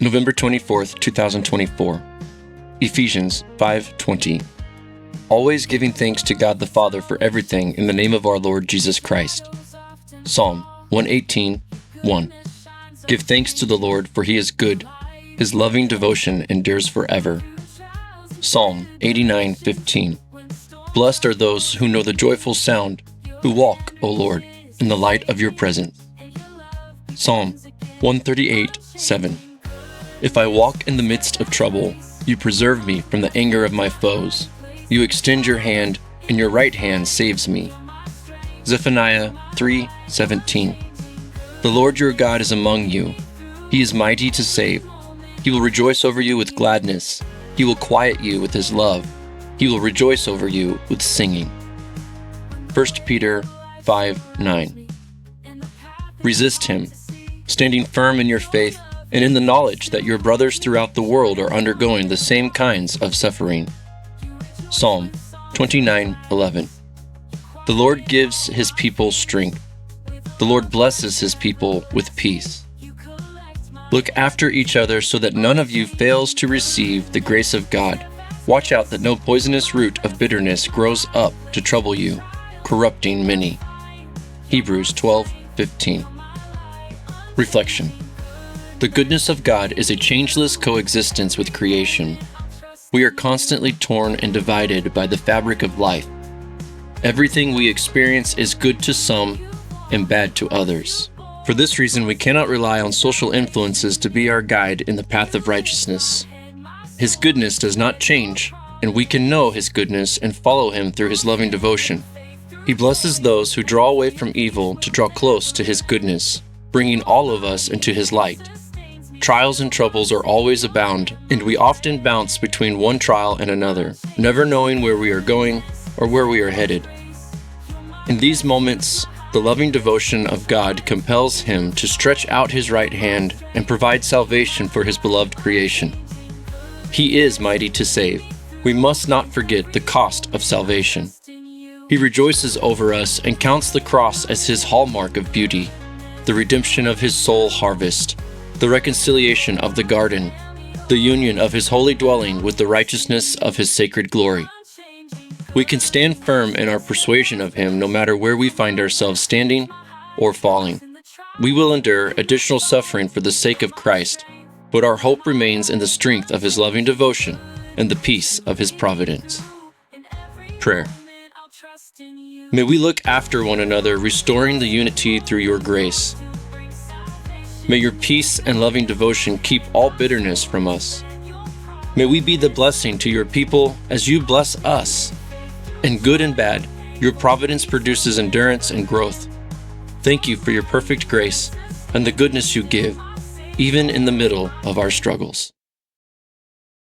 November 24th, 2024. Ephesians 5:20. Always giving thanks to God the Father for everything in the name of our Lord Jesus Christ. Psalm 118:1. Give thanks to the Lord, for he is good. His loving devotion endures forever. Psalm 89:15. Blessed are those who know the joyful sound, who walk, O Lord, in the light of your presence. Psalm 138:7. If I walk in the midst of trouble, you preserve me from the anger of my foes. You extend your hand, and your right hand saves me. Zephaniah 3:17. The Lord your God is among you. He is mighty to save. He will rejoice over you with gladness. He will quiet you with his love. He will rejoice over you with singing. 1 Peter 5:9. Resist him, standing firm in your faith and in the knowledge that your brothers throughout the world are undergoing the same kinds of suffering. Psalm 29:11. The Lord gives his people strength. The Lord blesses his people with peace. Look after each other so that none of you fails to receive the grace of God. Watch out that no poisonous root of bitterness grows up to trouble you, corrupting many. Hebrews 12:15. Reflection. The goodness of God is a changeless coexistence with creation. We are constantly torn and divided by the fabric of life. Everything we experience is good to some and bad to others. For this reason, we cannot rely on social influences to be our guide in the path of righteousness. His goodness does not change, and we can know his goodness and follow him through his loving devotion. He blesses those who draw away from evil to draw close to his goodness, bringing all of us into his light. Trials and troubles are always abound, and we often bounce between one trial and another, never knowing where we are going or where we are headed. In these moments, the loving devotion of God compels him to stretch out his right hand and provide salvation for his beloved creation. He is mighty to save. We must not forget the cost of salvation. He rejoices over us and counts the cross as his hallmark of beauty, the redemption of his soul harvest, the reconciliation of the garden, the union of his holy dwelling with the righteousness of his sacred glory. We can stand firm in our persuasion of him no matter where we find ourselves standing or falling. We will endure additional suffering for the sake of Christ, but our hope remains in the strength of his loving devotion and the peace of his providence. Prayer. May we look after one another, restoring the unity through your grace. May your peace and loving devotion keep all bitterness from us. May we be the blessing to your people as you bless us. In good and bad, your providence produces endurance and growth. Thank you for your perfect grace and the goodness you give, even in the middle of our struggles.